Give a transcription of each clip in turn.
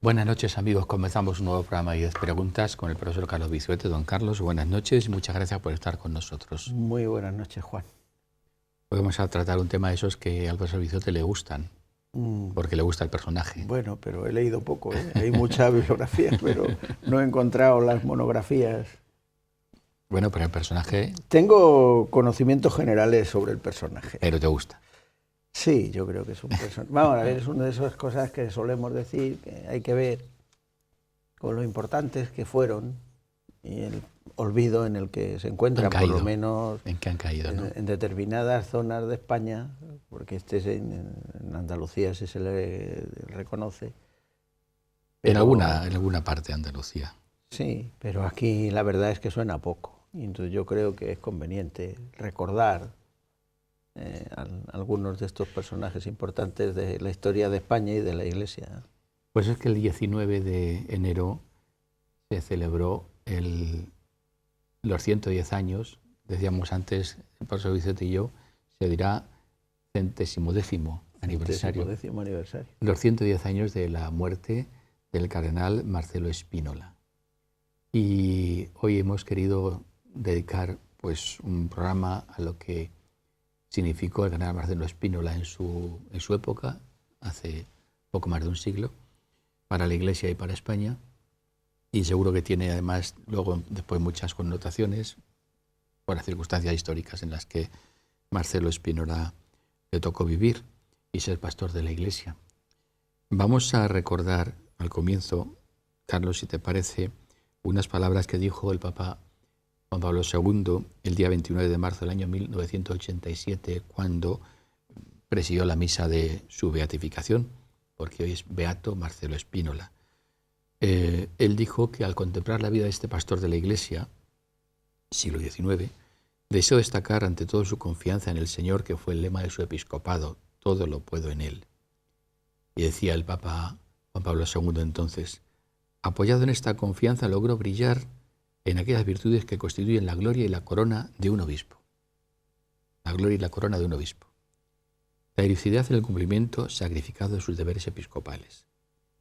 Buenas noches, amigos. Comenzamos un nuevo programa de 10 preguntas con el profesor Carlos Vizuete. Don Carlos, buenas noches y muchas gracias por estar con nosotros. Muy buenas noches, Juan. Hoy vamos a tratar un tema de esos que al profesor Vizuete le gustan, porque le gusta el personaje. Bueno, pero he leído poco, ¿eh? Hay mucha bibliografía, pero no he encontrado las monografías. Bueno, pero el personaje... Tengo conocimientos generales sobre el personaje. Pero te gusta. Sí, yo creo que es un personaje. Vamos a ver, es una de esas cosas que solemos decir, que hay que ver con lo importantes que fueron y el olvido en el que se encuentran, por lo menos en que han caído, ¿no? en determinadas zonas de España, porque en Andalucía sí se le reconoce. Pero, en alguna parte de Andalucía. Sí, pero aquí la verdad es que suena poco. Y entonces yo creo que es conveniente recordar algunos de estos personajes importantes de la historia de España y de la Iglesia. Pues es que el 19 de enero se celebró los 110 años, decíamos antes, el profesor Vicente y yo, se dirá 110º aniversario. 110º aniversario. Los 110 años de la muerte del cardenal Marcelo Spínola. Y hoy hemos querido dedicar pues un programa a lo que significó el cardenal Marcelo Spínola en su época, hace poco más de un siglo, para la Iglesia y para España. Y seguro que tiene además luego después muchas connotaciones por las circunstancias históricas en las que Marcelo Spínola le tocó vivir y ser pastor de la Iglesia. Vamos a recordar al comienzo, Carlos, si te parece, unas palabras que dijo el Papa Juan Pablo II el día 29 de marzo del año 1987, cuando presidió la misa de su beatificación, porque hoy es beato Marcelo Spínola. Él dijo que al contemplar la vida de este pastor de la Iglesia, siglo XIX, deseó destacar ante todo su confianza en el Señor, que fue el lema de su episcopado: todo lo puedo en Él. Y decía el Papa Juan Pablo II entonces: apoyado en esta confianza logró brillar en aquellas virtudes que constituyen la gloria y la corona de un obispo. La gloria y la corona de un obispo. La heroicidad en el cumplimiento sacrificado de sus deberes episcopales.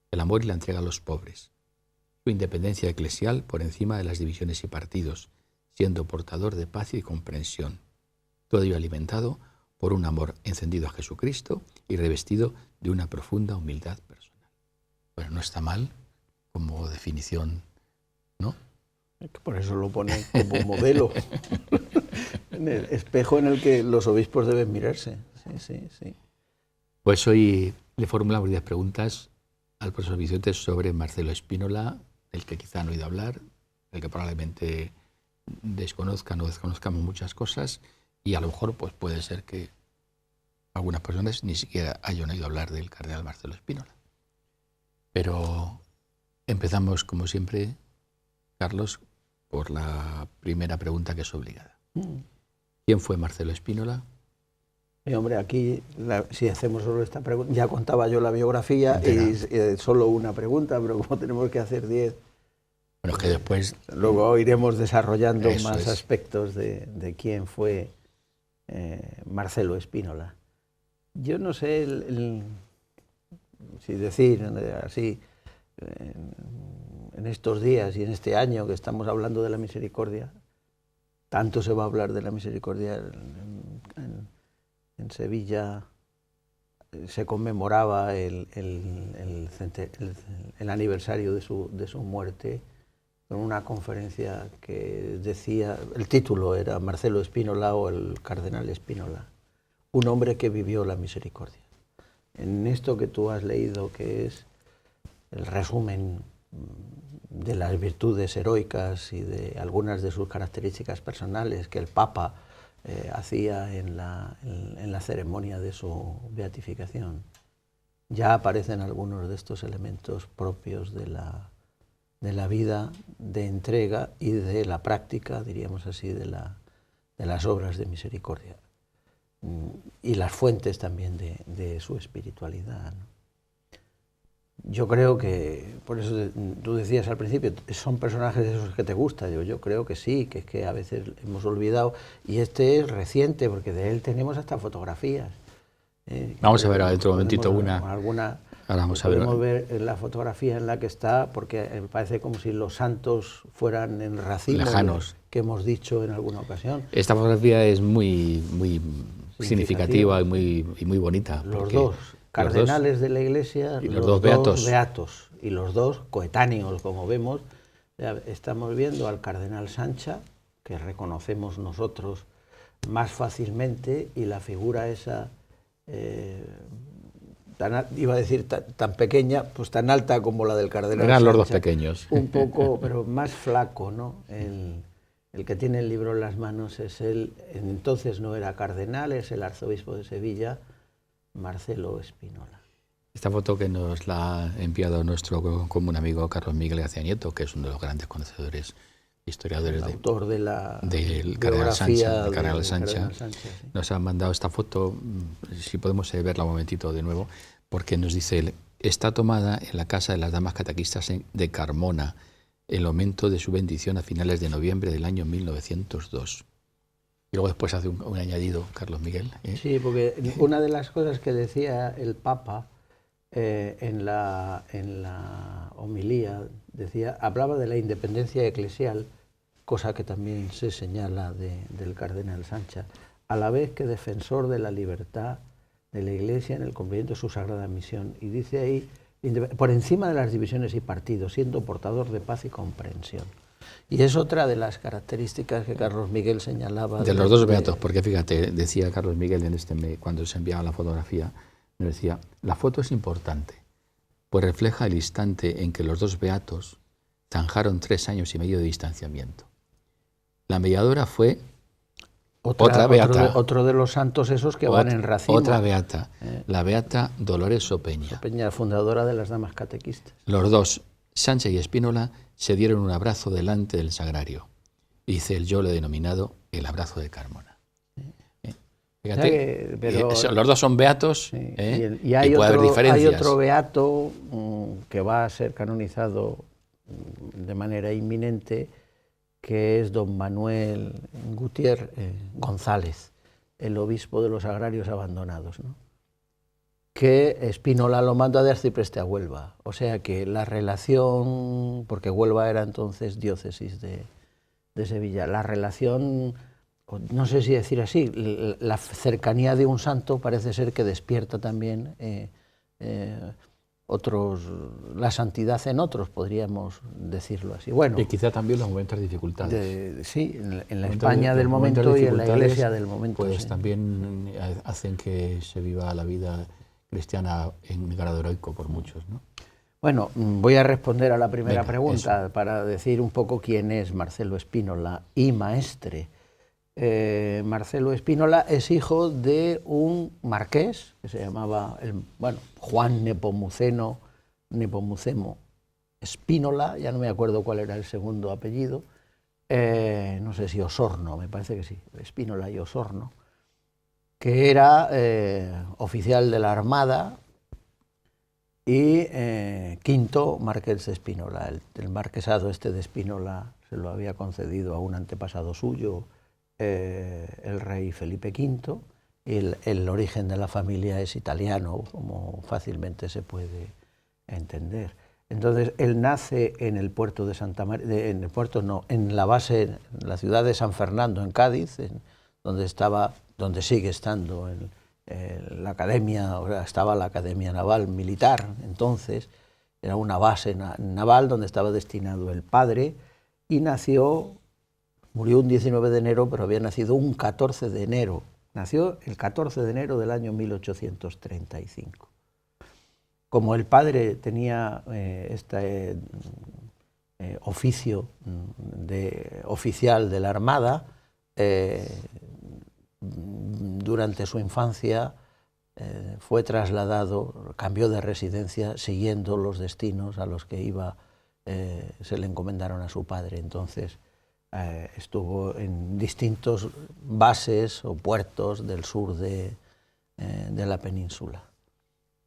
El amor y la entrega a los pobres. Su independencia eclesial por encima de las divisiones y partidos, siendo portador de paz y comprensión. Todo ello alimentado por un amor encendido a Jesucristo y revestido de una profunda humildad personal. Bueno, no está mal como definición, ¿no? Por eso lo pone como modelo, en el espejo en el que los obispos deben mirarse. Sí. Pues hoy le formulamos 10 preguntas al profesor Vicente sobre Marcelo Spínola, del que quizá han oído hablar, del que probablemente desconozcamos muchas cosas, y a lo mejor pues puede ser que algunas personas ni siquiera hayan oído hablar del cardenal Marcelo Spínola. Pero empezamos, como siempre, Carlos, por la primera pregunta, que es obligada. ¿Quién fue Marcelo Spínola? Hombre, aquí, si hacemos solo esta pregunta, ya contaba yo la biografía y solo una pregunta, pero como tenemos que hacer 10... Bueno, es que después... Luego iremos desarrollando más aspectos de quién fue Marcelo Spínola. Yo no sé si decir así, en estos días y en este año que estamos hablando de la misericordia, tanto se va a hablar de la misericordia. En Sevilla se conmemoraba el aniversario de su muerte con una conferencia que decía, el título era Marcelo Spínola o el cardenal Spínola, un hombre que vivió la misericordia. En esto que tú has leído, que es el resumen de las virtudes heroicas y de algunas de sus características personales que el Papa hacía en la ceremonia de su beatificación, ya aparecen algunos de estos elementos propios de la vida de entrega y de la práctica, diríamos así, de las obras de misericordia y las fuentes también de su espiritualidad, ¿no? Yo creo que, por eso tú decías al principio, son personajes de esos que te gustan. Yo creo que sí, que es que a veces hemos olvidado, y este es reciente, porque de él tenemos hasta fotografías. Vamos a ver dentro de un momentito alguna ahora vamos a ver. Podemos ver la fotografía en la que está, porque me parece como si los santos fueran en racimo, lejanos, que hemos dicho en alguna ocasión. Esta fotografía es muy significativa y muy bonita. Los dos cardenales de la Iglesia, y los dos beatos. Y los dos coetáneos, como vemos. Estamos viendo al cardenal Sancha, que reconocemos nosotros más fácilmente, y la figura esa, iba a decir tan pequeña, pues tan alta como la del cardenal Eran Sancha, los dos pequeños. un poco, pero más flaco, ¿no? El que tiene el libro en las manos es él, entonces no era cardenal, es el arzobispo de Sevilla, Marcelo Spínola. Esta foto que nos la ha enviado nuestro común amigo Carlos Miguel García Nieto, que es uno de los grandes conocedores, historiadores, el autor del cardenal Sancha, sí. Nos ha mandado esta foto, si podemos verla un momentito de nuevo, porque nos dice él, está tomada en la casa de las damas catequistas de Carmona, el momento de su bendición a finales de noviembre del año 1902. Y luego después hace un añadido, Carlos Miguel. Sí, porque una de las cosas que decía el Papa en la homilía, hablaba de la independencia eclesial, cosa que también se señala del cardenal Sancha, a la vez que defensor de la libertad de la Iglesia en el cumplimiento de su sagrada misión. Y dice ahí, por encima de las divisiones y partidos, siendo portador de paz y comprensión. Y es otra de las características que Carlos Miguel señalaba. De los dos beatos, porque fíjate, decía Carlos Miguel cuando se enviaba la fotografía, me decía, la foto es importante, pues refleja el instante en que los dos beatos zanjaron 3 años y medio de distanciamiento. La mediadora fue otra beata. Otro de los santos esos que van en racimo. Otra beata, la beata Dolores Sopeña. Sopeña, fundadora de las damas catequistas. Los dos, Sancha y Spínola, se dieron un abrazo delante del sagrario. Dice yo lo he denominado el abrazo de Carmona. Fíjate, los dos son beatos, sí. Y puede haber diferencias. Hay otro beato que va a ser canonizado de manera inminente, que es don Manuel Gutiérrez González, el obispo de los agrarios abandonados, ¿no? Que Spínola lo manda de arcipreste a Huelva. O sea que la relación, porque Huelva era entonces diócesis de Sevilla, la relación, no sé si decir así, la cercanía de un santo parece ser que despierta también la santidad en otros, podríamos decirlo así. Bueno, y quizá también los momentos de dificultades. Sí, en la España del momento y en la Iglesia del momento. Pues sí. También hacen que se viva la vida cristiana en grado heroico por muchos, ¿no? Bueno, voy a responder a la primera pregunta para decir un poco quién es Marcelo Spínola y maestre. Marcelo Spínola es hijo de un marqués que se llamaba Juan Nepomuceno Spínola, ya no me acuerdo cuál era el segundo apellido, no sé si Osorno, me parece que sí, Spínola y Osorno, que era oficial de la Armada y quinto marqués de Spínola. El marquesado de Spínola se lo había concedido a un antepasado suyo, el rey Felipe V, y el origen de la familia es italiano, como fácilmente se puede entender. Entonces, él nace en el puerto de Santa María, en la base, en la ciudad de San Fernando, en Cádiz, donde sigue estando la academia, ahora estaba la Academia Naval Militar, entonces era una base naval donde estaba destinado el padre, y murió un 19 de enero, pero había nacido un 14 de enero. Nació el 14 de enero del año 1835. Como el padre tenía este oficio de oficial de la Armada, durante su infancia fue trasladado, cambió de residencia siguiendo los destinos a los que iba, se le encomendaron a su padre. Entonces, estuvo en distintos bases o puertos del sur de la península.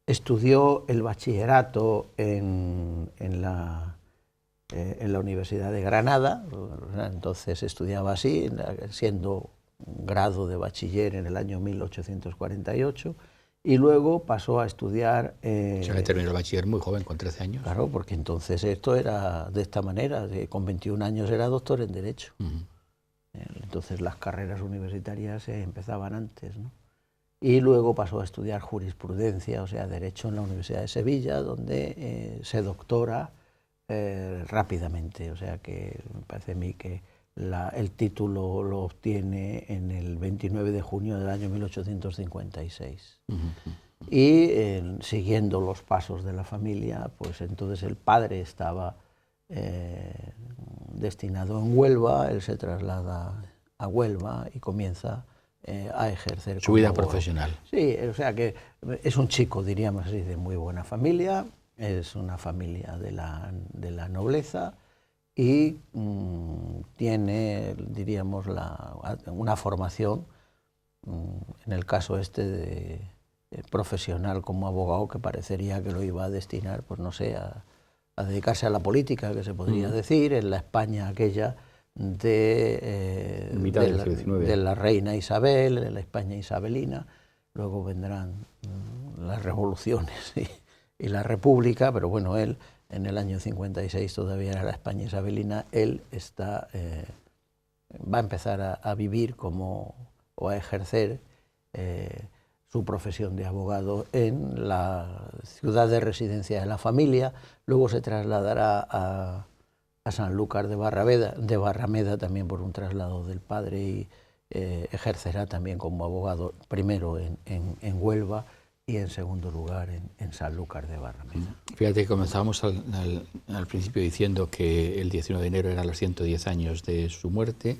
Estudió el bachillerato en la Universidad de Granada, entonces estudiaba así, siendo grado de bachiller en el año 1848, y luego pasó a estudiar... O sea, que terminó el bachiller muy joven, con 13 años. Claro, porque entonces esto era de esta manera, con 21 años era doctor en Derecho. Entonces las carreras universitarias empezaban antes, ¿no? Y luego pasó a estudiar jurisprudencia, o sea, Derecho en la Universidad de Sevilla, donde se doctora rápidamente. O sea que me parece a mí que el título lo obtiene en el 29 de junio del año 1856. Y siguiendo los pasos de la familia, pues entonces el padre estaba destinado en Huelva, él se traslada a Huelva y comienza a ejercer su vida profesional. Sí, o sea que es un chico, diríamos así, de muy buena familia, es una familia de la nobleza y tiene, diríamos, una formación, en el caso de profesional como abogado, que parecería que lo iba a destinar, pues no sé, a dedicarse a la política, que se podría decir, en la España aquella de la reina Isabel, en la España isabelina. Luego vendrán las revoluciones y la república, pero bueno, él en el año 56 todavía era la España isabelina. Él va a empezar a vivir o a ejercer su profesión de abogado en la ciudad de residencia de la familia. Luego se trasladará a Sanlúcar de Barrameda, también por un traslado del padre, y ejercerá también como abogado, primero en Huelva y en segundo lugar en Sanlúcar de Barrameda. Fíjate que comenzábamos al principio diciendo que el 19 de enero eran los 110 años de su muerte,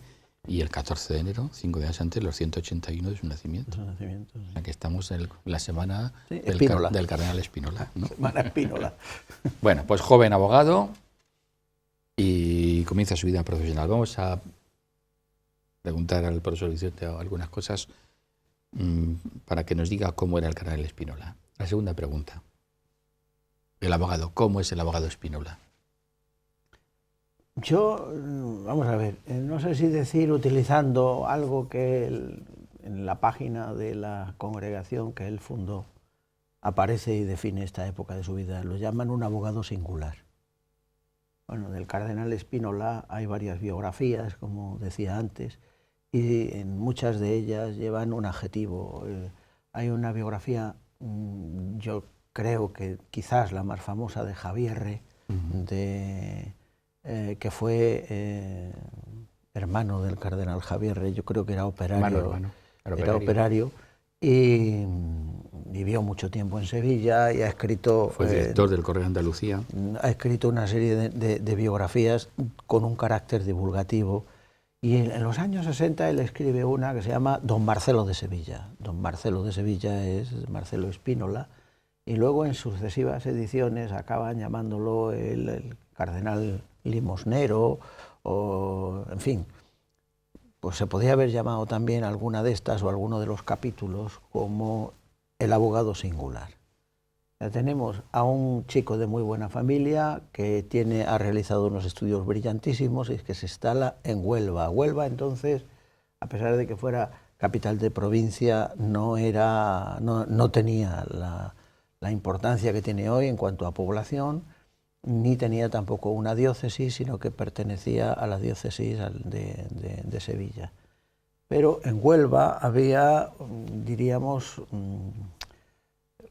y el 14 de enero, 5 días antes, los 181 de su nacimiento. Sí. O sea que estamos en la semana del cardenal Spínola, ¿no? Semana Spínola. Bueno, pues joven abogado y comienza su vida profesional. Vamos a preguntar al profesor Vicente algunas cosas para que nos diga cómo era el cardenal Spínola. La segunda pregunta. El abogado, ¿cómo es el abogado Spínola? Yo, vamos a ver, no sé si decir, utilizando algo que en la página de la congregación que él fundó aparece y define esta época de su vida, lo llaman un abogado singular. Bueno, del cardenal Spínola hay varias biografías, como decía antes, y en muchas de ellas llevan un adjetivo. Hay una biografía, yo creo que quizás la más famosa, de Javierre, que fue hermano del cardenal Javierre. Yo creo que era operario. Era operario y vivió mucho tiempo en Sevilla y ha escrito... Fue director del Correo de Andalucía. Ha escrito una serie de biografías con un carácter divulgativo, y en los años 60 él escribe una que se llama Don Marcelo de Sevilla. Don Marcelo de Sevilla es Marcelo Spínola, y luego en sucesivas ediciones acaban llamándolo el cardenal limosnero, o en fin, pues se podría haber llamado también alguna de estas o alguno de los capítulos como el abogado singular. Ya tenemos a un chico de muy buena familia que ha realizado unos estudios brillantísimos y que se instala en Huelva. Huelva, entonces, a pesar de que fuera capital de provincia, no tenía la importancia que tiene hoy en cuanto a población, ni tenía tampoco una diócesis, sino que pertenecía a la diócesis de Sevilla. Pero en Huelva había, diríamos,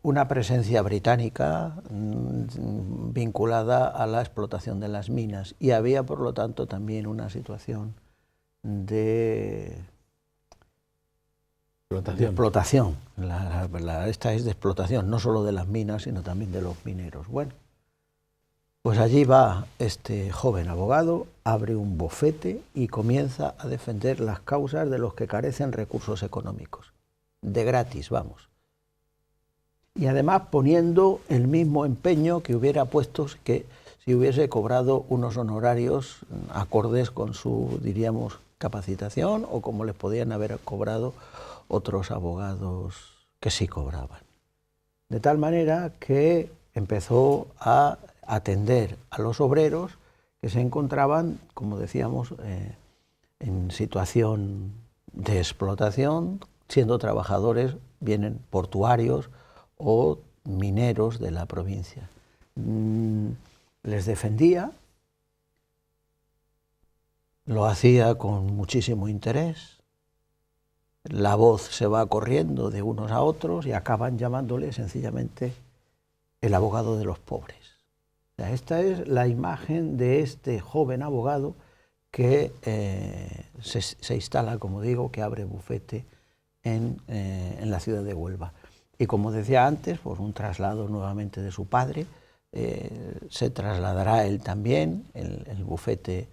una presencia británica vinculada a la explotación de las minas, y había, por lo tanto, también una situación de explotación. Esta es de explotación, no solo de las minas, sino también de los mineros. Bueno, pues allí va este joven abogado, abre un bufete y comienza a defender las causas de los que carecen recursos económicos. De gratis, vamos. Y además poniendo el mismo empeño que hubiera puesto que si hubiese cobrado unos honorarios acordes con su, diríamos, capacitación, o como les podían haber cobrado otros abogados que sí cobraban. De tal manera que empezó a atender a los obreros que se encontraban, como decíamos, en situación de explotación, siendo trabajadores, vienen portuarios o mineros de la provincia. Les defendía, lo hacía con muchísimo interés, la voz se va corriendo de unos a otros y acaban llamándole sencillamente el abogado de los pobres. O sea, esta es la imagen de este joven abogado que se instala, como digo, que abre bufete en la ciudad de Huelva. Y como decía antes, por un traslado nuevamente de su padre, se trasladará él también, el bufete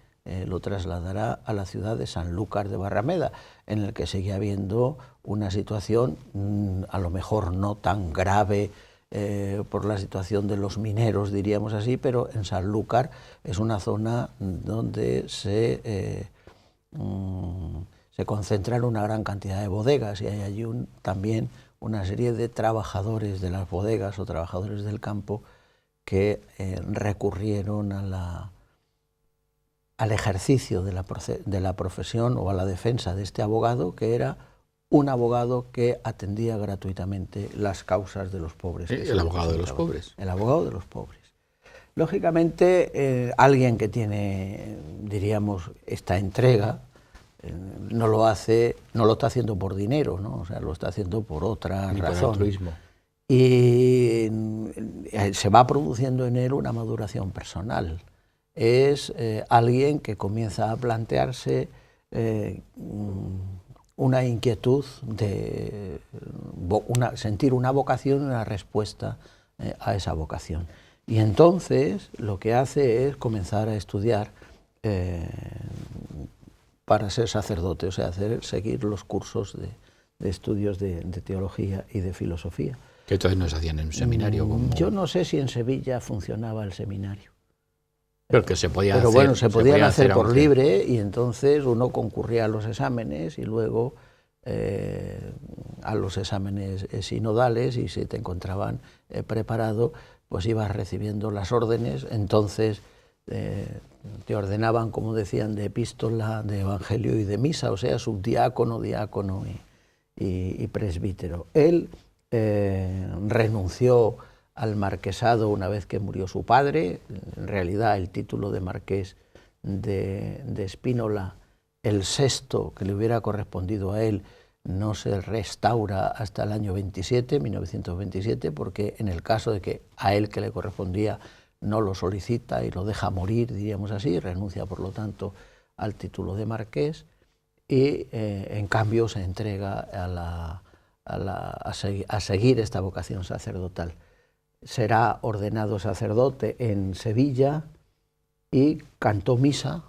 lo trasladará a la ciudad de Sanlúcar de Barrameda, en el que seguía habiendo una situación a lo mejor no tan grave por la situación de los mineros, diríamos así, pero en Sanlúcar es una zona donde se concentran una gran cantidad de bodegas y hay allí también una serie de trabajadores de las bodegas o trabajadores del campo que recurrieron al ejercicio de la profesión o a la defensa de este abogado, que era un abogado que atendía gratuitamente las causas de los pobres. El abogado de los pobres. El abogado de los pobres. Lógicamente, alguien que tiene, diríamos, esta entrega, no lo está haciendo por dinero, ¿no? O sea, lo está haciendo por otra razón. Y se va produciendo en él una maduración personal. Es alguien que comienza a plantearse una inquietud de sentir una vocación y una respuesta a esa vocación. Y entonces lo que hace es comenzar a estudiar para ser sacerdote, o sea, seguir los cursos de estudios de teología y de filosofía. Que entonces no se hacían en un seminario. Yo no sé si en Sevilla funcionaba el seminario. Pero que se podía Pero hacer, bueno, se podían hacer por aunque... libre y entonces uno concurría a los exámenes y luego a los exámenes sinodales y si te encontraban preparado, pues ibas recibiendo las órdenes, entonces te ordenaban, como decían, de epístola, de evangelio y de misa, o sea, subdiácono, diácono y presbítero. Él renunció al marquesado una vez que murió su padre. En realidad el título de marqués de Spínola, el sexto que le hubiera correspondido a él, no se restaura hasta el año 1927, porque en el caso de que a él que le correspondía no lo solicita y lo deja morir, diríamos así, renuncia por lo tanto al título de marqués y en cambio se entrega a seguir esta vocación sacerdotal. Será ordenado sacerdote en Sevilla y cantó misa,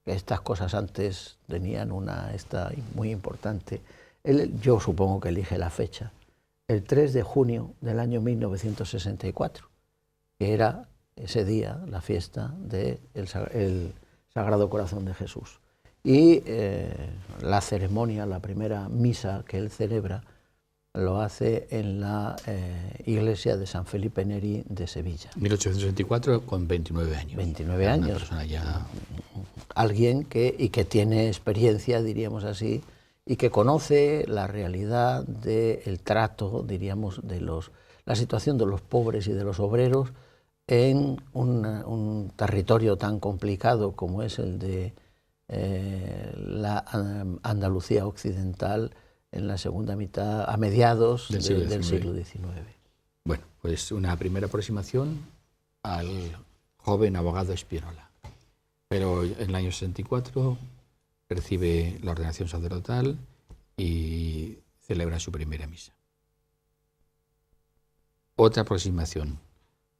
que estas cosas antes tenían esta muy importante. Yo supongo que elige la fecha, el 3 de junio del año 1964, que era ese día la fiesta del Sagrado Corazón de Jesús. Y la ceremonia, la primera misa que él celebra, lo hace en la iglesia de San Felipe Neri de Sevilla. 1864 con 29 años. 29 años. Una persona ya... Alguien que tiene experiencia, diríamos así, y que conoce la realidad del trato, diríamos, la situación de los pobres y de los obreros en un territorio tan complicado como es el de la Andalucía occidental, en la segunda mitad, a mediados del siglo XIX. Bueno, pues una primera aproximación al joven abogado Spínola. Pero en el año 64 recibe la ordenación sacerdotal y celebra su primera misa. Otra aproximación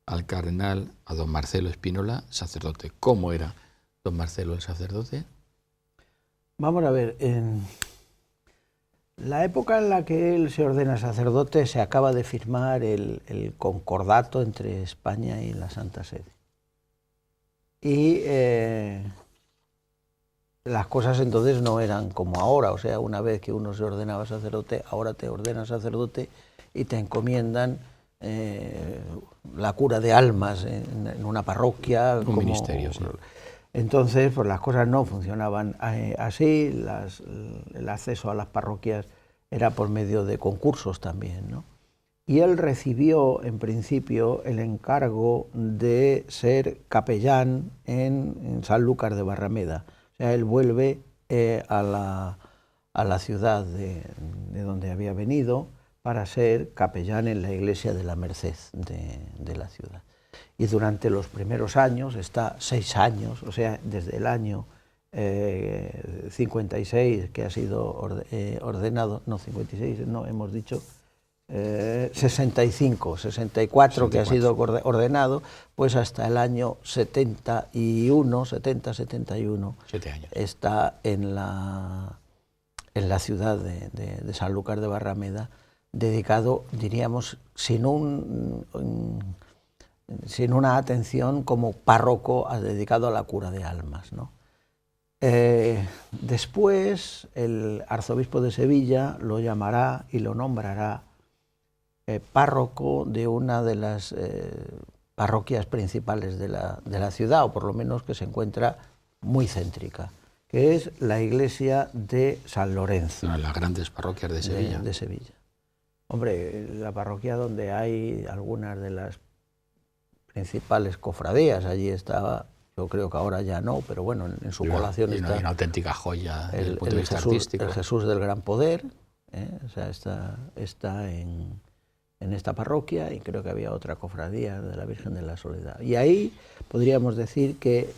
al cardenal, a don Marcelo Spínola, sacerdote. ¿Cómo era don Marcelo el sacerdote? Vamos a ver, la época en la que él se ordena sacerdote se acaba de firmar el concordato entre España y la Santa Sede. Y las cosas entonces no eran como ahora, o sea, una vez que uno se ordenaba sacerdote, ahora te ordenas sacerdote y te encomiendan la cura de almas en una parroquia. Un ministerio, sí. Entonces, pues las cosas no funcionaban así, el acceso a las parroquias era por medio de concursos también, ¿no? Y él recibió en principio el encargo de ser capellán en Sanlúcar de Barrameda. O sea, él vuelve a la ciudad de donde había venido para ser capellán en la iglesia de la Merced de la ciudad. Y durante los primeros años, está 6 años, o sea, desde el año 56, que ha sido ordenado, no, 56, no, hemos dicho 64, 64, que ha sido ordenado, pues hasta el año 71, 71, 7 años. está en la ciudad de Sanlúcar de Barrameda, dedicado, diríamos, sin una atención como párroco dedicado a la cura de almas, ¿no? Después el arzobispo de Sevilla lo llamará y lo nombrará párroco de una de las parroquias principales de la ciudad, o por lo menos que se encuentra muy céntrica, que es la iglesia de San Lorenzo. Una de las grandes parroquias de Sevilla. De Sevilla. Hombre, la parroquia donde hay algunas de las principales cofradías, allí estaba, yo creo que ahora ya no, pero bueno, en su población está una auténtica joya desde el punto de vista artístico. El Jesús del Gran Poder, o sea, está en esta parroquia, y creo que había otra cofradía de la Virgen de la Soledad. Y ahí podríamos decir que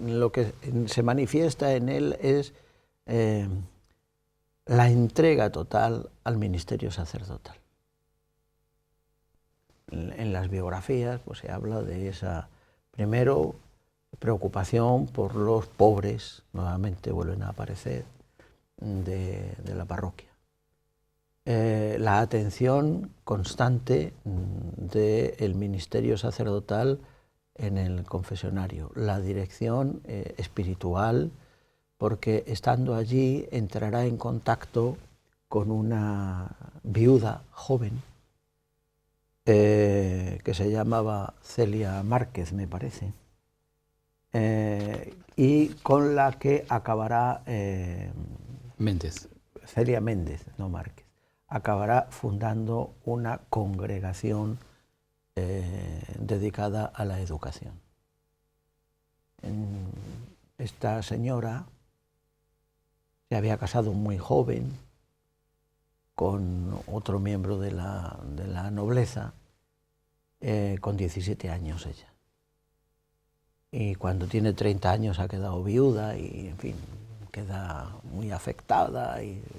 lo que se manifiesta en él es la entrega total al ministerio sacerdotal. En las biografías pues se habla de esa, primero, preocupación por los pobres, nuevamente vuelven a aparecer, de la parroquia. La atención constante del ministerio sacerdotal en el confesionario, la dirección espiritual, porque estando allí entrará en contacto con una viuda joven que se llamaba Celia Márquez, me parece, y con la que acabará Méndez. Celia Méndez, no Márquez, acabará fundando una congregación dedicada a la educación. Esta señora se había casado muy joven con otro miembro de la nobleza, con 17 años ella. Y cuando tiene 30 años ha quedado viuda y, en fin, queda muy afectada,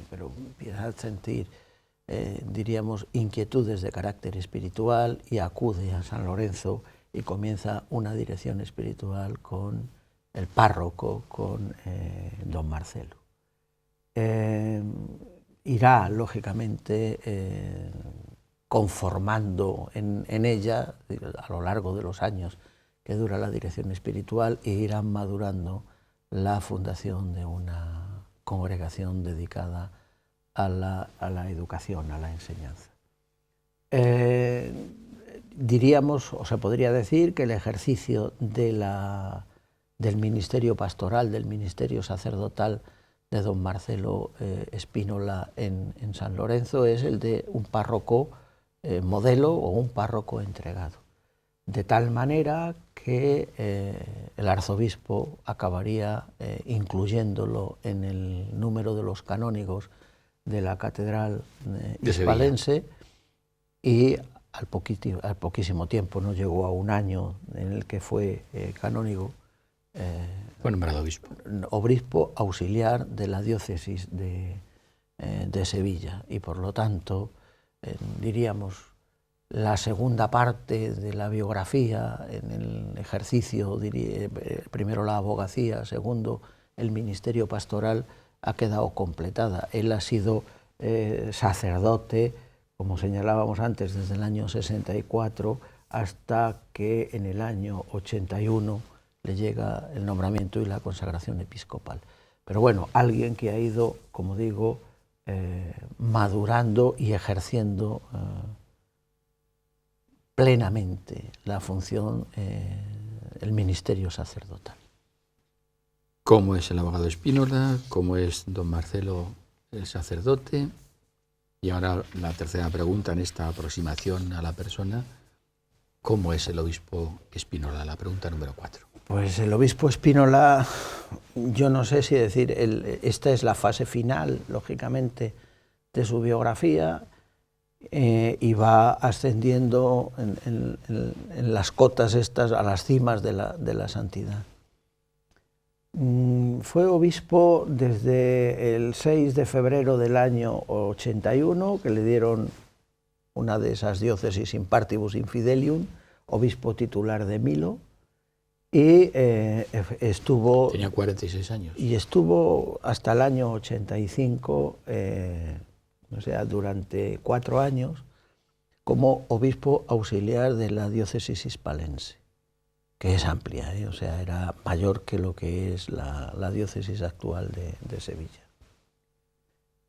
pero empieza a sentir, diríamos, inquietudes de carácter espiritual y acude a San Lorenzo y comienza una dirección espiritual con el párroco, con don Marcelo. Irá, lógicamente, conformando en ella, a lo largo de los años que dura la dirección espiritual, e irán madurando la fundación de una congregación dedicada a la educación, a la enseñanza. Diríamos, o se podría decir, que el ejercicio del ministerio pastoral, del ministerio sacerdotal de don Marcelo Spínola en San Lorenzo es el de un párroco modelo o un párroco entregado. De tal manera que el arzobispo acabaría incluyéndolo en el número de los canónigos de la catedral hispalense, y al poquísimo tiempo, no llegó a un año en el que fue canónigo, fue nombrado obispo auxiliar de la diócesis de Sevilla, y por lo tanto, diríamos, la segunda parte de la biografía en el ejercicio, primero la abogacía, segundo el ministerio pastoral, ha quedado completada. Él ha sido sacerdote, como señalábamos antes, desde el año 64 hasta que en el año 81 le llega el nombramiento y la consagración episcopal. Pero bueno, alguien que ha ido, como digo, madurando y ejerciendo plenamente la función, el ministerio sacerdotal. ¿Cómo es el abogado Spínola? ¿Cómo es don Marcelo el sacerdote? Y ahora la tercera pregunta en esta aproximación a la persona: ¿cómo es el obispo Spínola? La pregunta número 4. Pues el obispo Spínola, yo no sé si decir, esta es la fase final, lógicamente, de su biografía, y va ascendiendo en las cotas estas a las cimas de la santidad. Fue obispo desde el 6 de febrero del año 81, que le dieron una de esas diócesis in partibus infidelium, obispo titular de Milo, y estuvo... Tenía 46 años. Y estuvo hasta el año 85, o sea, durante 4 años, como obispo auxiliar de la diócesis hispalense, que es amplia, o sea, era mayor que lo que es la diócesis actual de Sevilla.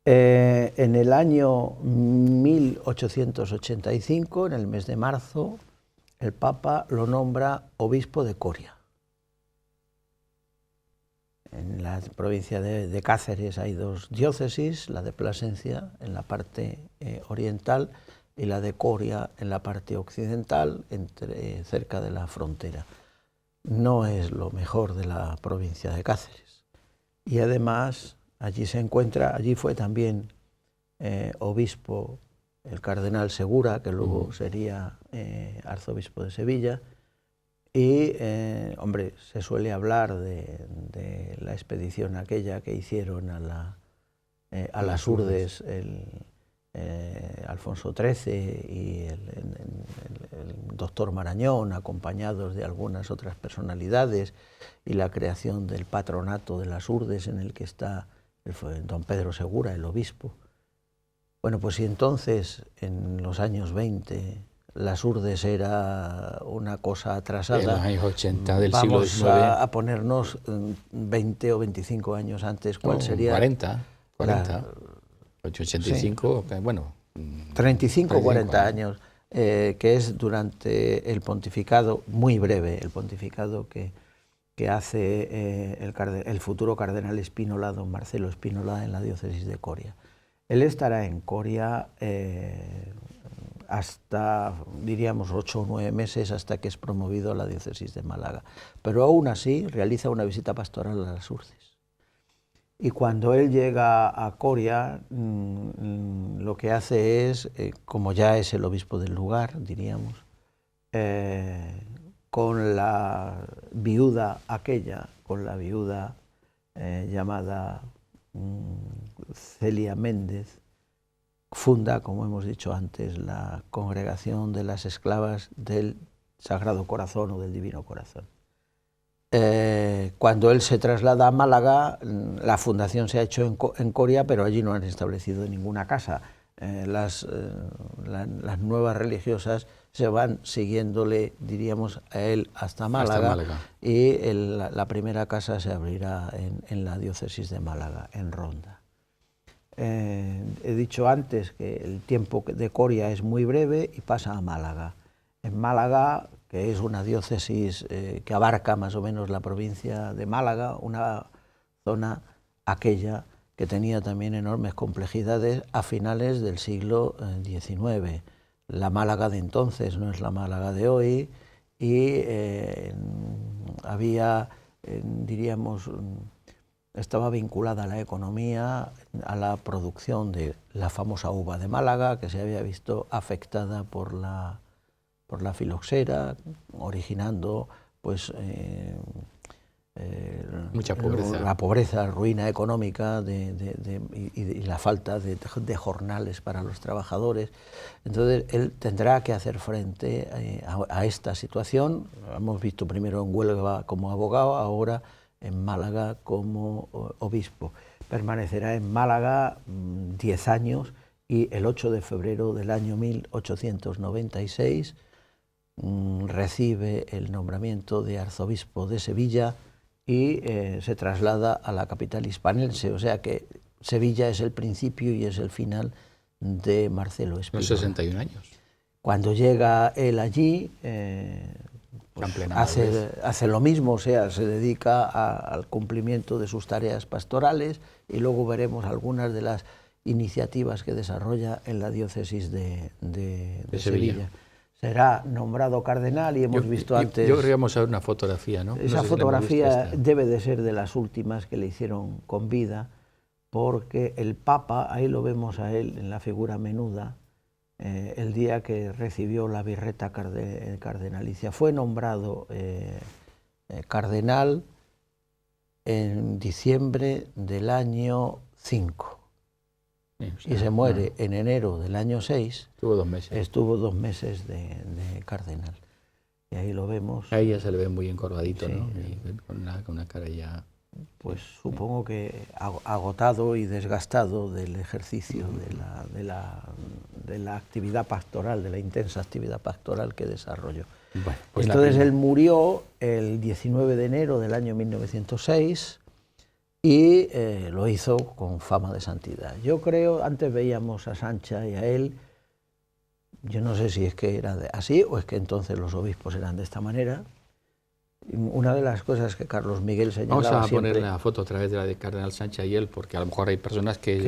En el año 1885, en el mes de marzo, el Papa lo nombra obispo de Coria. En la provincia de Cáceres hay 2 diócesis, la de Plasencia en la parte oriental y la de Coria en la parte occidental, cerca de la frontera. No es lo mejor de la provincia de Cáceres. Y además allí fue también obispo el cardenal Segura, que luego sería arzobispo de Sevilla. Y, hombre, se suele hablar de la expedición aquella que hicieron a las Urdes Alfonso XIII y el doctor Marañón, acompañados de algunas otras personalidades, y la creación del patronato de las Urdes, en el que está don Pedro Segura, el obispo. Bueno, pues si entonces, en los años 20, las Urdes era una cosa atrasada, en los años 80 del siglo XIX, vamos a ponernos 20 o 25 años antes, ¿cuál sería? 40, 85, sí. Bueno... 35 o 40 años, que es durante el pontificado, muy breve, el pontificado que hace el futuro cardenal Spínola, don Marcelo Spínola, en la diócesis de Coria. Él estará en Coria hasta, diríamos, 8 o 9 meses, hasta que es promovido a la diócesis de Málaga. Pero aún así realiza una visita pastoral a las Urdes. Y cuando él llega a Coria, lo que hace es, como ya es el obispo del lugar, diríamos, con la viuda aquella, con la viuda llamada Celia Méndez, funda, como hemos dicho antes, la Congregación de las Esclavas del Sagrado Corazón o del Divino Corazón. Cuando él se traslada a Málaga, la fundación se ha hecho en Coria, pero allí no han establecido ninguna casa. Las nuevas religiosas se van siguiéndole, diríamos, a él hasta Málaga. Y la primera casa se abrirá en la diócesis de Málaga, en Ronda. He dicho antes que el tiempo de Coria es muy breve y pasa a Málaga. En Málaga, que es una diócesis que abarca más o menos la provincia de Málaga, una zona aquella que tenía también enormes complejidades a finales del siglo XIX. La Málaga de entonces no es la Málaga de hoy, y había, diríamos, estaba vinculada a la economía, a la producción de la famosa uva de Málaga, que se había visto afectada por la filoxera, originando pues mucha pobreza. La pobreza, ruina económica y la falta de jornales para los trabajadores. Entonces él tendrá que hacer frente a esta situación. Hemos visto primero en Huelva como abogado, ahora en Málaga como obispo. Permanecerá en Málaga 10 años y el 8 de febrero del año 1896 recibe el nombramiento de arzobispo de Sevilla y se traslada a la capital hispalense, o sea que Sevilla es el principio y es el final de Marcelo Spínola. Los 61 años. Cuando llega él allí, pues hace lo mismo, o sea, se dedica al cumplimiento de sus tareas pastorales, y luego veremos algunas de las iniciativas que desarrolla en la diócesis de Sevilla. Será nombrado cardenal y hemos visto antes... Yo creo que vamos a ver una fotografía, ¿no? Esa fotografía debe de ser de las últimas que le hicieron con vida, porque el Papa, ahí lo vemos a él en la figura menuda, el día que recibió la birreta cardenalicia. Fue nombrado cardenal en diciembre del año 5. Y se muere en enero del año 6. Estuvo 2 meses. Estuvo 2 meses de cardenal. Y ahí lo vemos. Ahí ya se le ve muy encorvadito, sí, ¿no? Y con una cara ya... Pues supongo que agotado y desgastado del ejercicio de la actividad pastoral, de la intensa actividad pastoral que desarrolló. Bueno, pues entonces él murió el 19 de enero del año 1906 y lo hizo con fama de santidad. Yo creo, antes veíamos a Sancha y a él, yo no sé si es que era así o es que entonces los obispos eran de esta manera. Una de las cosas que Carlos Miguel señalaba siempre... Vamos a siempre, poner la foto otra vez de la de Cardenal Sancha y él, porque a lo mejor hay personas que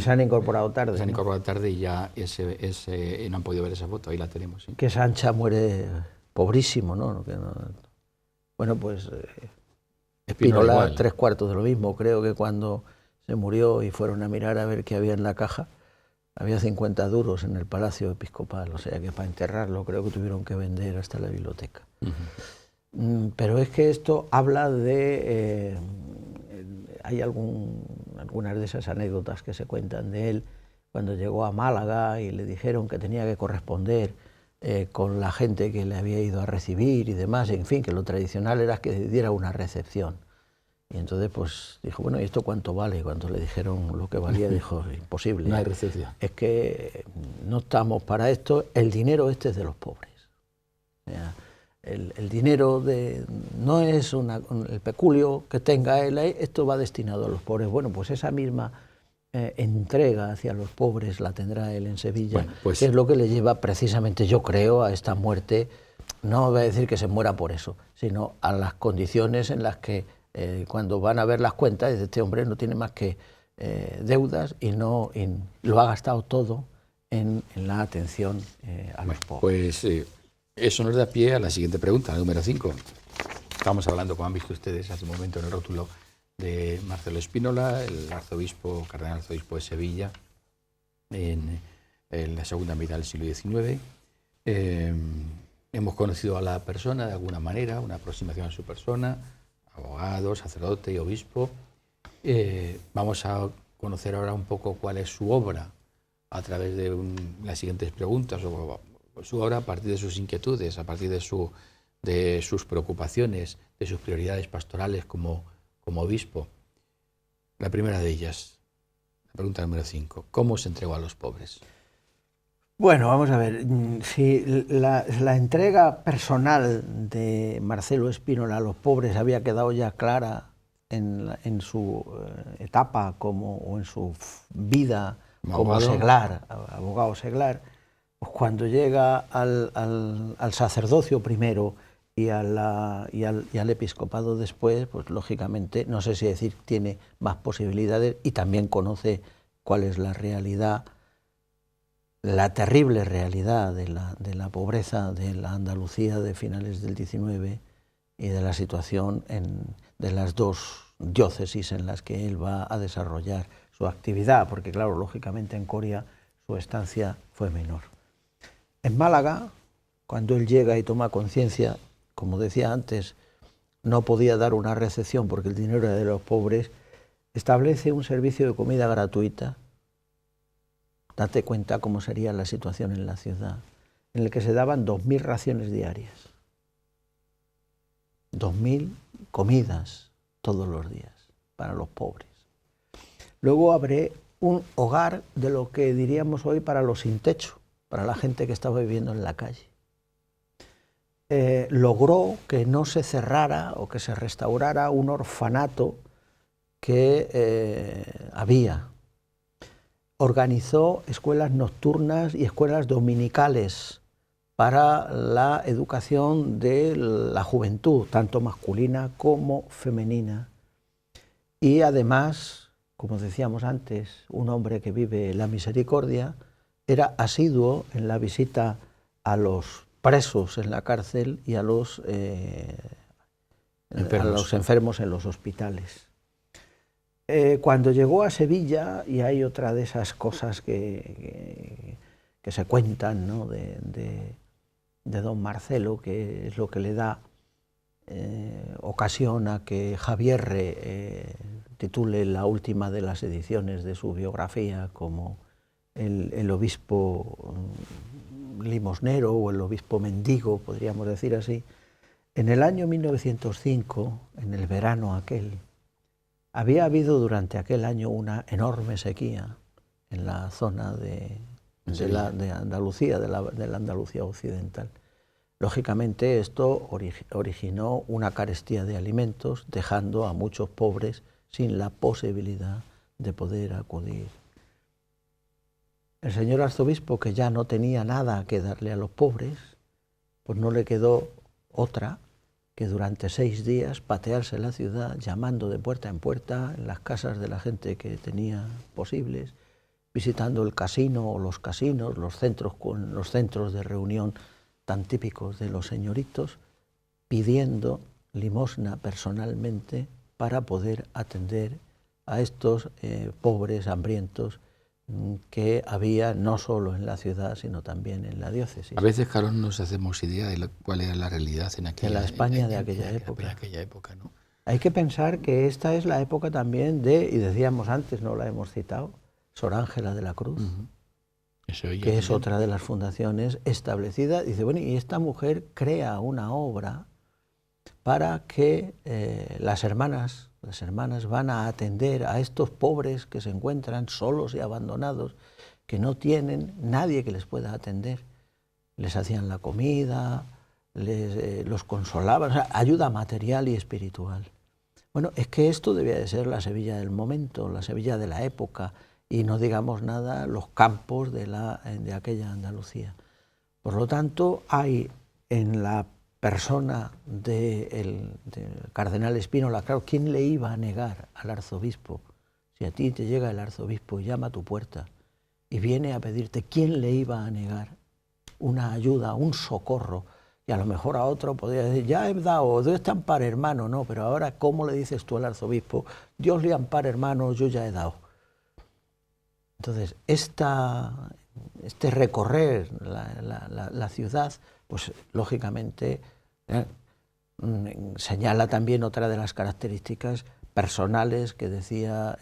se han incorporado tarde. Se han incorporado tarde y ya no han podido ver esa foto, ahí la tenemos. ¿Sí? Que Sancha muere pobrísimo, ¿no? Bueno, pues Spínola, 3/4 de lo mismo. Creo que cuando se murió y fueron a mirar a ver qué había en la caja, había 50 duros en el Palacio Episcopal, o sea que para enterrarlo creo que tuvieron que vender hasta la biblioteca. Pero es que esto habla de... hay algunas de esas anécdotas que se cuentan de él cuando llegó a Málaga y le dijeron que tenía que corresponder con la gente que le había ido a recibir y demás, en fin, que lo tradicional era que diera una recepción. Y entonces pues dijo, bueno, ¿y esto cuánto vale? Y cuando le dijeron lo que valía, dijo, imposible. No hay recepción. Es que no estamos para esto, el dinero este es de los pobres. O sea, el dinero no es el peculio que tenga él, esto va destinado a los pobres. Bueno, pues esa misma entrega hacia los pobres la tendrá él en Sevilla, bueno, pues, que es lo que le lleva precisamente, yo creo, a esta muerte. No voy a decir que se muera por eso, sino a las condiciones en las que cuando van a ver las cuentas, este hombre no tiene más que deudas y lo ha gastado todo en la atención a los pobres. Pues eso nos da pie a la siguiente pregunta, la número 5. Estamos hablando, como han visto ustedes hace un momento en el rótulo, de Marcelo Spínola, el arzobispo, cardenal arzobispo de Sevilla, en la segunda mitad del siglo XIX. Hemos conocido a la persona de alguna manera, una aproximación a su persona, abogado, sacerdote y obispo. Vamos a conocer ahora un poco cuál es su obra a través de las siguientes preguntas, o su obra a partir de sus inquietudes, a partir de sus preocupaciones, de sus prioridades pastorales como obispo. La primera de ellas, la pregunta número 5, ¿cómo se entregó a los pobres? Bueno, vamos a ver, si la entrega personal de Marcelo Spínola a los pobres había quedado ya clara en su etapa o en su vida como seglar, abogado seglar, pues cuando llega al sacerdocio primero y al episcopado después, pues lógicamente, no sé si decir, tiene más posibilidades y también conoce cuál es la realidad, la terrible realidad de la pobreza de la Andalucía de finales del XIX y de la situación de las dos diócesis en las que él va a desarrollar su actividad, porque claro, lógicamente en Coria su estancia fue menor. En Málaga, cuando él llega y toma conciencia, como decía antes, no podía dar una recepción porque el dinero era de los pobres, establece un servicio de comida gratuita. Date cuenta cómo sería la situación en la ciudad, en el que se daban 2.000 raciones diarias. 2.000 comidas todos los días para los pobres. Luego abre un hogar de lo que diríamos hoy para los sin techo, para la gente que estaba viviendo en la calle. Logró que no se cerrara o que se restaurara un orfanato que había. Organizó escuelas nocturnas y escuelas dominicales para la educación de la juventud, tanto masculina como femenina. Y además como decíamos antes, un hombre que vive la misericordia, era asiduo en la visita a los presos en la cárcel y a los enfermos en los hospitales. Cuando llegó a Sevilla, y hay otra de esas cosas que se cuentan, ¿no?, de don Marcelo, que es lo que le da ocasión a que Javierre titule la última de las ediciones de su biografía como el obispo limosnero o el obispo mendigo, podríamos decir así. En el año 1905, en el verano aquel, había habido durante aquel año una enorme sequía en la zona de Andalucía, de la Andalucía occidental. Lógicamente esto originó una carestía de alimentos, dejando a muchos pobres sin la posibilidad de poder acudir. El señor arzobispo, que ya no tenía nada que darle a los pobres, pues no le quedó otra que durante 6 días patearse la ciudad, llamando de puerta en puerta en las casas de la gente que tenía posibles, visitando el casino o los casinos, los centros de reunión tan típicos de los señoritos, pidiendo limosna personalmente para poder atender a estos pobres hambrientos que había no solo en la ciudad, sino también en la diócesis. A veces, Carlos, no nos hacemos idea de cuál era la realidad en la España de aquella época, ¿no? Hay que pensar que esta es la época también de, y decíamos antes, no la hemos citado, Sor Ángela de la Cruz, que es otra de las fundaciones establecida. Dice, bueno, y esta mujer crea una obra para que las hermanas van a atender a estos pobres que se encuentran solos y abandonados, que no tienen nadie que les pueda atender. Les hacían la comida, los consolaban, o sea, ayuda material y espiritual. Bueno, es que esto debía de ser la Sevilla del momento, la Sevilla de la época, y no digamos nada los campos de aquella Andalucía. Por lo tanto, hay en la persona del cardenal Spínola, claro, ¿quién le iba a negar al arzobispo? Si a ti te llega el arzobispo y llama a tu puerta y viene a pedirte, ¿quién le iba a negar una ayuda, un socorro? Y a lo mejor a otro podría decir, ya he dado, Dios te ampare, hermano, no, pero ahora, ¿cómo le dices tú al arzobispo? Dios le ampare, hermano, yo ya he dado. Entonces, este recorrer la ciudad, pues lógicamente señala también otra de las características personales que decía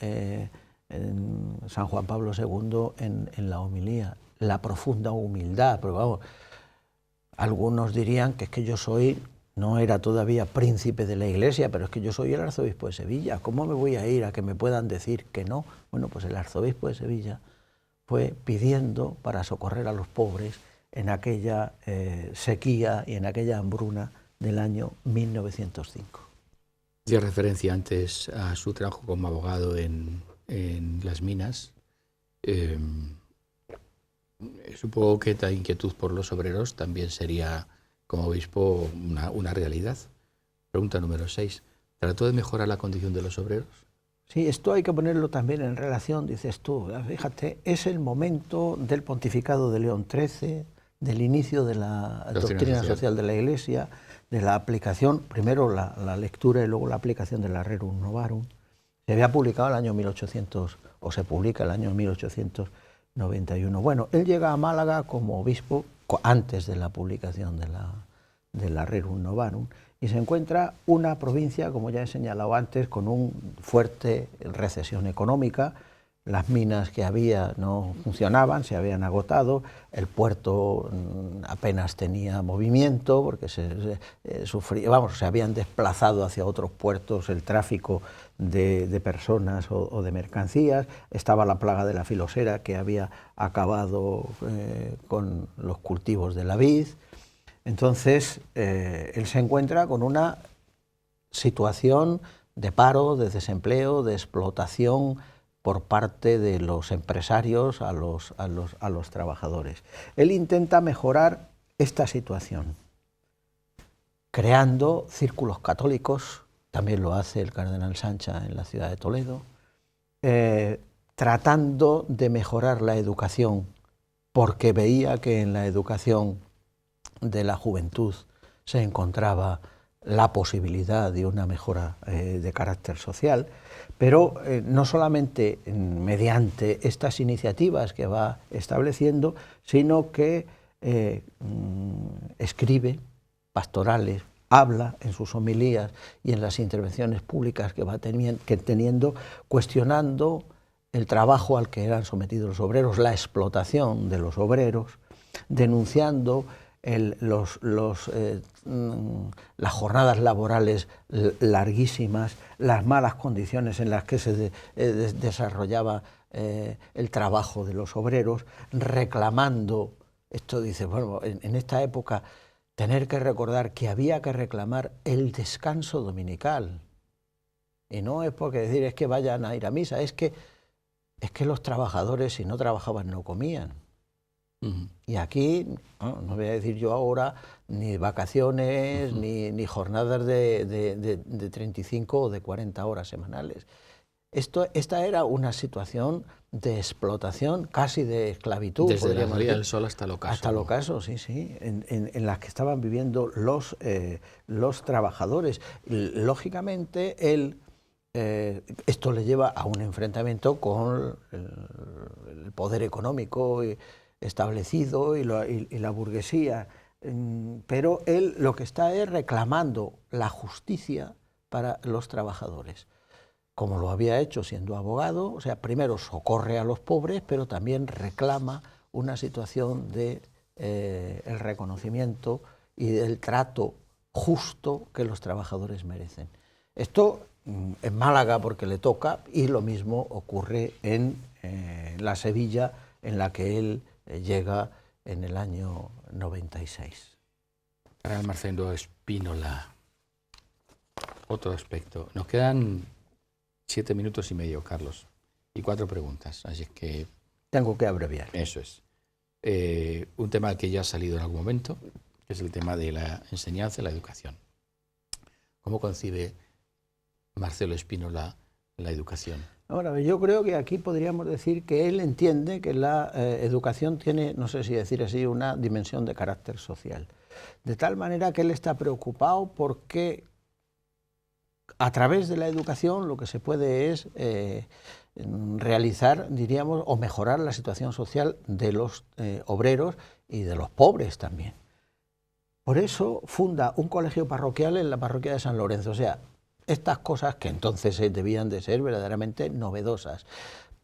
San Juan Pablo II en la homilía, la profunda humildad. Pero vamos, algunos dirían que es que yo no era todavía príncipe de la Iglesia, pero es que yo soy el arzobispo de Sevilla. ¿Cómo me voy a ir a que me puedan decir que no? Bueno, pues el arzobispo de Sevilla fue pidiendo para socorrer a los pobres en aquella sequía y en aquella hambruna del año 1905. Hacía referencia antes a su trabajo como abogado en las minas. Supongo que esta inquietud por los obreros también sería, como obispo, una realidad. Pregunta número 6. ¿Trató de mejorar la condición de los obreros? Sí, esto hay que ponerlo también en relación, dices tú, fíjate, es el momento del pontificado de León XIII, del inicio de la doctrina social de la Iglesia, de la aplicación, primero la lectura y luego la aplicación de la Rerum Novarum. Se había publicado el año 1800, o se publica el año 1891. Bueno, él llega a Málaga como obispo antes de la publicación de la Rerum Novarum, y se encuentra una provincia, como ya he señalado antes, con una fuerte recesión económica. Las minas que había no funcionaban, se habían agotado, el puerto apenas tenía movimiento porque se habían desplazado hacia otros puertos el tráfico de personas o de mercancías. Estaba la plaga de la filosera que había acabado con los cultivos de la vid. Entonces, él se encuentra con una situación de paro, de desempleo, de explotación por parte de los empresarios a los trabajadores. Él intenta mejorar esta situación, creando círculos católicos, también lo hace el cardenal Sancha en la ciudad de Toledo, tratando de mejorar la educación, porque veía que en la educación de la juventud se encontraba la posibilidad de una mejora de carácter social, pero no solamente mediante estas iniciativas que va estableciendo, sino que escribe pastorales, habla en sus homilías y en las intervenciones públicas que va teniendo, cuestionando el trabajo al que eran sometidos los obreros, la explotación de los obreros, denunciando las jornadas laborales larguísimas, las malas condiciones en las que se desarrollaba el trabajo de los obreros, reclamando, esto dice, bueno, en esta época tener que recordar que había que reclamar el descanso dominical, y no es porque decir es que vayan a ir a misa, es que los trabajadores si no trabajaban no comían. Y aquí, no voy a decir yo ahora, ni vacaciones, ni jornadas de 35 o de 40 horas semanales. Esta era una situación de explotación, casi de esclavitud. Desde la salida del sol hasta el ocaso. Hasta el ocaso, sí, sí, en las que estaban viviendo los trabajadores. Lógicamente, esto le lleva a un enfrentamiento con el poder económico establecido y la burguesía, pero él lo que está es reclamando la justicia para los trabajadores, como lo había hecho siendo abogado. O sea, primero socorre a los pobres, pero también reclama una situación de el reconocimiento y del trato justo que los trabajadores merecen. Esto en Málaga porque le toca, y lo mismo ocurre en la Sevilla en la que él llega en el año 96. Cardenal Marcelo Spínola, otro aspecto. Nos quedan 7 minutos y medio, Carlos, y 4 preguntas, así es que... Tengo que abreviar. Eso es. Un tema que ya ha salido en algún momento, que es el tema de la enseñanza y la educación. ¿Cómo concibe Marcelo Spínola la educación? Ahora, yo creo que aquí podríamos decir que él entiende que la educación tiene, no sé si decir así, una dimensión de carácter social. De tal manera que él está preocupado porque a través de la educación lo que se puede es realizar, diríamos, o mejorar la situación social de los obreros y de los pobres también. Por eso funda un colegio parroquial en la parroquia de San Lorenzo. O sea, estas cosas que entonces debían de ser verdaderamente novedosas.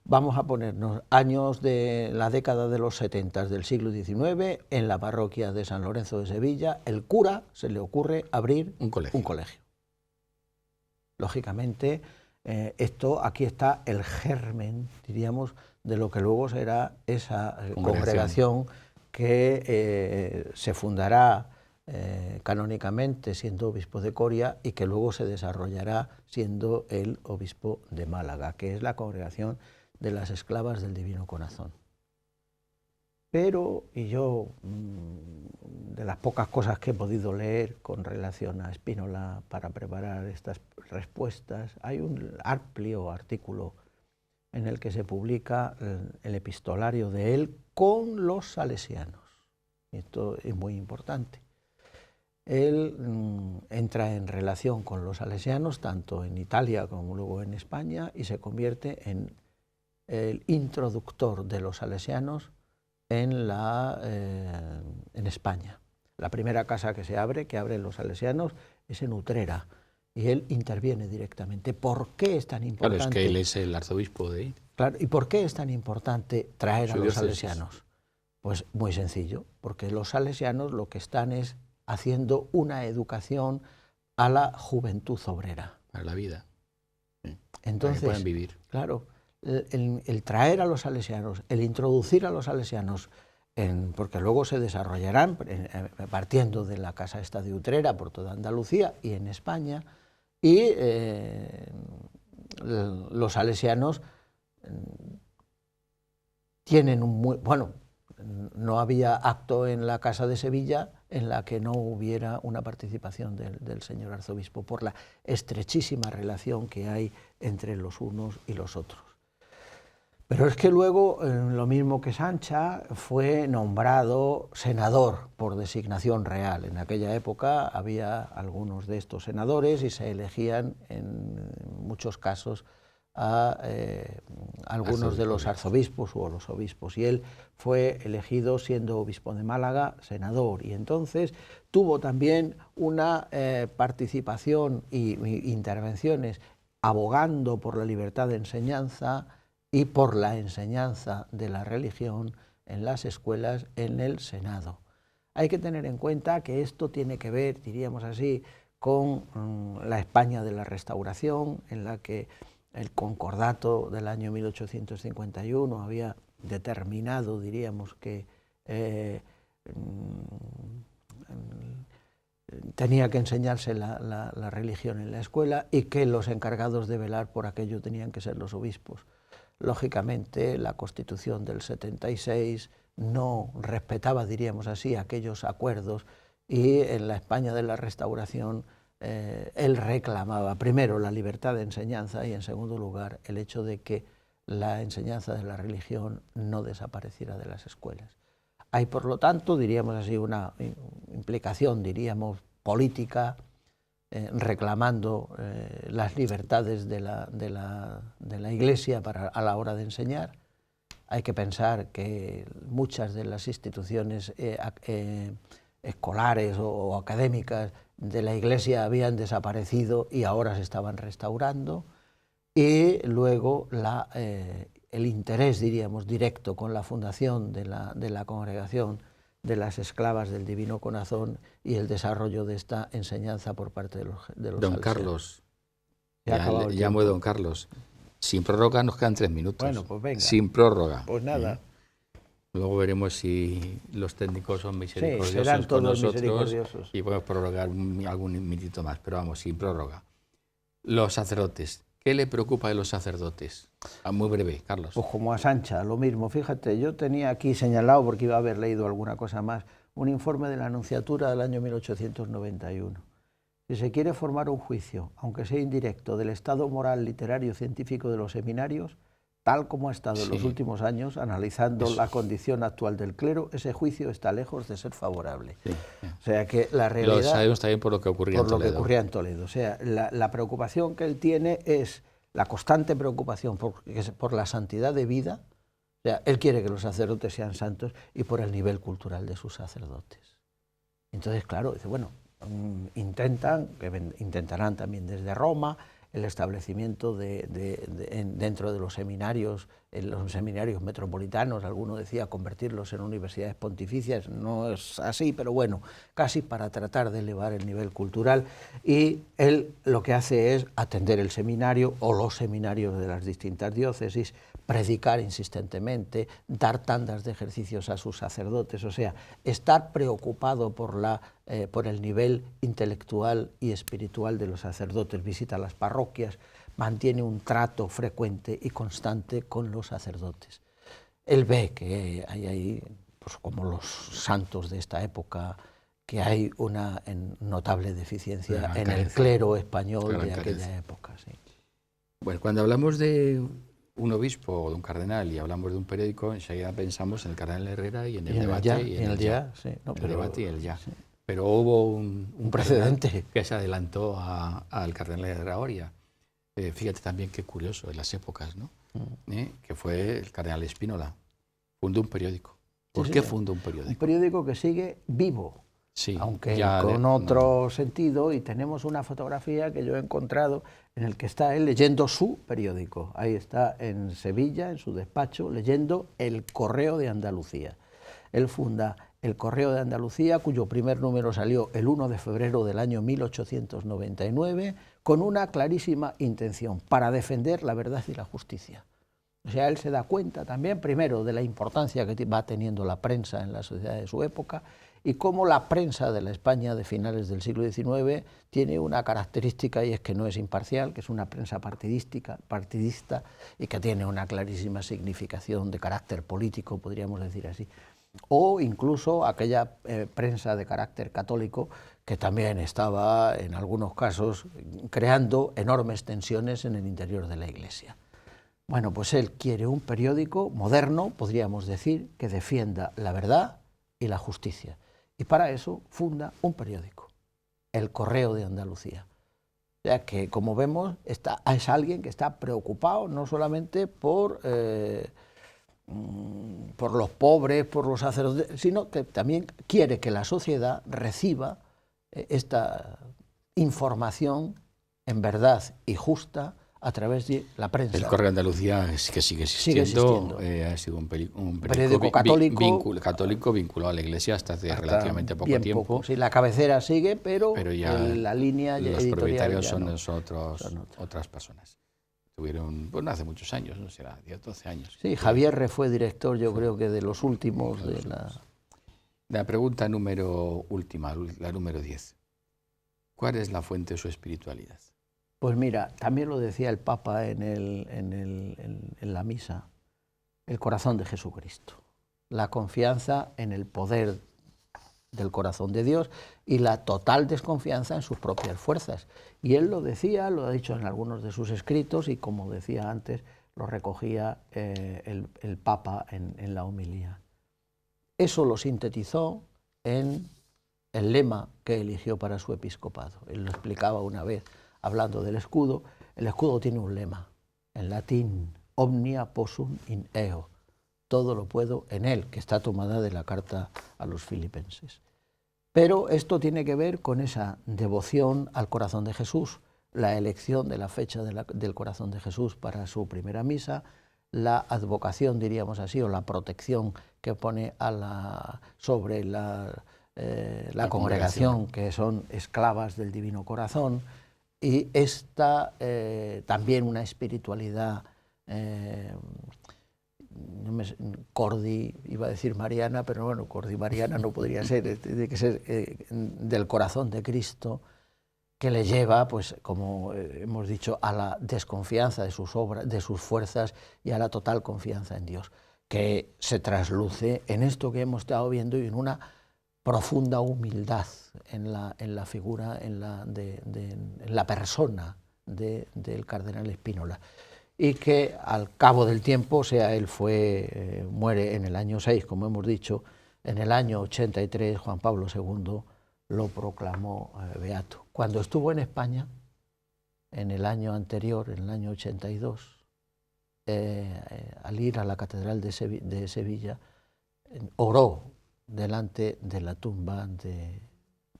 Vamos a ponernos años de la década de los 70 del siglo XIX, en la parroquia de San Lorenzo de Sevilla, el cura se le ocurre abrir un colegio. Lógicamente, aquí está el germen, diríamos, de lo que luego será esa congregación que se fundará canónicamente siendo obispo de Coria y que luego se desarrollará siendo el obispo de Málaga, que es la congregación de las esclavas del Divino Corazón. Pero, y yo, de las pocas cosas que he podido leer con relación a Spínola para preparar estas respuestas, hay un amplio artículo en el que se publica el epistolario de él con los salesianos. Esto es muy importante. Él entra en relación con los salesianos, tanto en Italia como luego en España, y se convierte en el introductor de los salesianos en España. La primera casa que abren los salesianos, es en Utrera, y él interviene directamente. ¿Por qué es tan importante? Claro, es que él es el arzobispo de ahí. Claro, ¿y por qué es tan importante traer a los salesianos? Pues muy sencillo, porque los salesianos lo que están es haciendo una educación a la juventud obrera. Para la vida. Sí. Entonces, para que puedan vivir. Claro, el traer a los salesianos, el introducir a los salesianos, porque luego se desarrollarán partiendo de la casa esta de Utrera por toda Andalucía y en España, y los salesianos tienen no había acto en la Casa de Sevilla en la que no hubiera una participación del señor arzobispo por la estrechísima relación que hay entre los unos y los otros. Pero es que luego, lo mismo que Sancha, fue nombrado senador por designación real. En aquella época había algunos de estos senadores y se elegían en muchos casos a algunos de los arzobispos o los obispos. Y él fue elegido, siendo obispo de Málaga, senador. Y entonces tuvo también una participación y intervenciones abogando por la libertad de enseñanza y por la enseñanza de la religión en las escuelas, en el Senado. Hay que tener en cuenta que esto tiene que ver, diríamos así, con la España de la Restauración, en la que el concordato del año 1851 había determinado, diríamos, que tenía que enseñarse la religión en la escuela y que los encargados de velar por aquello tenían que ser los obispos. Lógicamente, la Constitución del 76 no respetaba, diríamos así, aquellos acuerdos, y en la España de la Restauración él reclamaba primero la libertad de enseñanza y, en segundo lugar, el hecho de que la enseñanza de la religión no desapareciera de las escuelas. Hay, por lo tanto, diríamos así, una implicación, diríamos, política, reclamando las libertades de la Iglesia a la hora de enseñar. Hay que pensar que muchas de las instituciones escolares o académicas de la Iglesia habían desaparecido y ahora se estaban restaurando. Y luego el interés, diríamos, directo con la fundación de la congregación de las esclavas del Divino Corazón y el desarrollo de esta enseñanza por parte de los Don salesianos. Carlos, ya llamo don Carlos. Sin prórroga nos quedan 3 minutos. Bueno, pues venga. Sin prórroga. Pues nada. Luego veremos si los técnicos son misericordiosos, sí, serán todos con nosotros misericordiosos. Y podemos prorrogar algún minutito más, pero vamos, sin prórroga. Los sacerdotes. ¿Qué le preocupa de los sacerdotes? Muy breve, Carlos. Pues como a Sancha, lo mismo. Fíjate, yo tenía aquí señalado, porque iba a haber leído alguna cosa más, un informe de la Nunciatura del año 1891. Si se quiere formar un juicio, aunque sea indirecto, del estado moral, literario y científico de los seminarios, tal como ha estado en los últimos años, analizando la condición actual del clero, ese juicio está lejos de ser favorable. Sí. O sea que la realidad... Lo sabemos también por lo que ocurría en Toledo. Por lo que ocurría en Toledo. O sea, la preocupación que él tiene es la constante preocupación por la santidad de vida. O sea, él quiere que los sacerdotes sean santos y por el nivel cultural de sus sacerdotes. Entonces, claro, dice, bueno, intentarán también desde Roma el establecimiento dentro de los seminarios, en los seminarios metropolitanos, alguno decía convertirlos en universidades pontificias, no es así, pero bueno, casi para tratar de elevar el nivel cultural, y él lo que hace es atender el seminario o los seminarios de las distintas diócesis, predicar insistentemente, dar tandas de ejercicios a sus sacerdotes, o sea, estar preocupado por el nivel intelectual y espiritual de los sacerdotes, visita las parroquias, mantiene un trato frecuente y constante con los sacerdotes. Él ve que hay ahí, pues como los santos de esta época, que hay una notable deficiencia en el clero español de aquella época. Sí. Bueno, cuando hablamos de un obispo o de un cardenal y hablamos de un periódico, enseguida pensamos en el cardenal Herrera y en el debate y en el ya. Sí, no, el debate y el ya. Sí. Pero hubo un precedente que se adelantó al cardenal Herrera Oria. Fíjate también qué curioso en las épocas, ¿no? Que fue el cardenal Spínola. Fundó un periódico. ¿Por qué fundó un periódico? Un periódico que sigue vivo, sí, aunque con otro sentido, y tenemos una fotografía que yo he encontrado en el que está él leyendo su periódico. Ahí está en Sevilla, en su despacho, leyendo El Correo de Andalucía. Él funda El Correo de Andalucía, cuyo primer número salió el 1 de febrero del año 1899, con una clarísima intención, para defender la verdad y la justicia. O sea, él se da cuenta también, primero, de la importancia que va teniendo la prensa en la sociedad de su época y cómo la prensa de la España de finales del siglo XIX tiene una característica, y es que no es imparcial, que es una prensa partidista y que tiene una clarísima significación de carácter político, podríamos decir así. O incluso aquella prensa de carácter católico que también estaba, en algunos casos, creando enormes tensiones en el interior de la Iglesia. Bueno, pues él quiere un periódico moderno, podríamos decir, que defienda la verdad y la justicia. Y para eso funda un periódico, El Correo de Andalucía. O sea que, como vemos, es alguien que está preocupado no solamente por los pobres, por los sacerdotes, sino que también quiere que la sociedad reciba esta información en verdad y justa a través de la prensa. El Correo de Andalucía es que sigue existiendo. Ha sido un periódico católico vinculado a la Iglesia hasta hace relativamente poco tiempo. Sí, la cabecera sigue, pero ya la línea los editorial propietarios son otras personas. Tuvieron, pues no hace muchos años, no será 10, 12 años. Sí, Javier fue director, yo creo que de los últimos de la... La pregunta última, la número 10. ¿Cuál es la fuente de su espiritualidad? Pues mira, también lo decía el Papa en la misa, el corazón de Jesucristo, la confianza en el poder del corazón de Dios y la total desconfianza en sus propias fuerzas. Y él lo decía, lo ha dicho en algunos de sus escritos y, como decía antes, lo recogía el Papa en la homilía. Eso lo sintetizó en el lema que eligió para su episcopado. Él lo explicaba una vez hablando del escudo. El escudo tiene un lema, en latín, omnia possum in eo, todo lo puedo en él, que está tomada de la carta a los filipenses. Pero esto tiene que ver con esa devoción al corazón de Jesús, la elección de la fecha del corazón de Jesús para su primera misa, la advocación, diríamos así, o la protección que pone sobre la congregación, que son esclavas del Divino Corazón, y esta también una espiritualidad cordi, iba a decir mariana, pero bueno, cordi mariana no podría ser, tiene que ser del corazón de Cristo, que le lleva, pues como hemos dicho, a la desconfianza de sus obras, de sus fuerzas y a la total confianza en Dios, que se trasluce en esto que hemos estado viendo y en una profunda humildad en la figura, en la persona del cardenal Spínola, y que al cabo del tiempo, o sea, él muere en el año 6, como hemos dicho, en el año 83 Juan Pablo II lo proclamó beato. Cuando estuvo en España, en el año anterior, en el año 82, al ir a la Catedral de Sevilla, oró delante de la tumba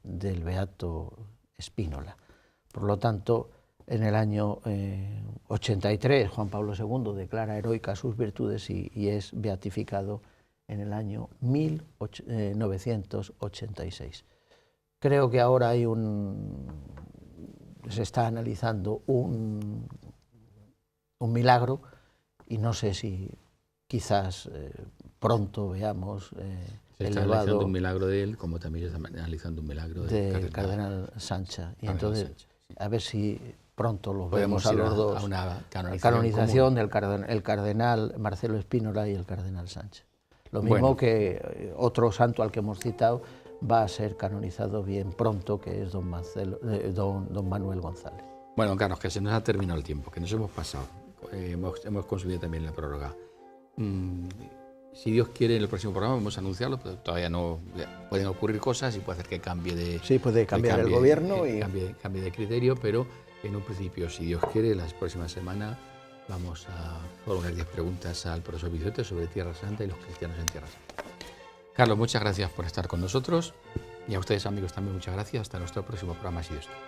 del beato Spínola. Por lo tanto, en el año 83, Juan Pablo II declara heroicas sus virtudes y es beatificado en el año 1986. Creo que ahora se está analizando un milagro y no sé si quizás pronto veamos se está analizando un milagro de él, como también se está analizando un milagro del cardenal Sancha. Y entonces, a ver si pronto los vemos a los dos. A una canonización del cardenal Marcelo Spínola y el cardenal Sancha. Lo mismo que otro santo al que hemos citado va a ser canonizado bien pronto, que es don Manuel González. Bueno, don Carlos, que se nos ha terminado el tiempo, que nos hemos pasado. Hemos consumido también la prórroga. Si Dios quiere, en el próximo programa vamos a anunciarlo, pero todavía no pueden ocurrir cosas y puede hacer que cambie de... Sí, puede cambiar el gobierno y... Cambie de criterio, pero en un principio, si Dios quiere, la próxima semana vamos a formular 10 preguntas al profesor Vicente sobre Tierra Santa y los cristianos en Tierra Santa. Carlos, muchas gracias por estar con nosotros y a ustedes, amigos, también muchas gracias. Hasta nuestro próximo programa, si Dios quiere.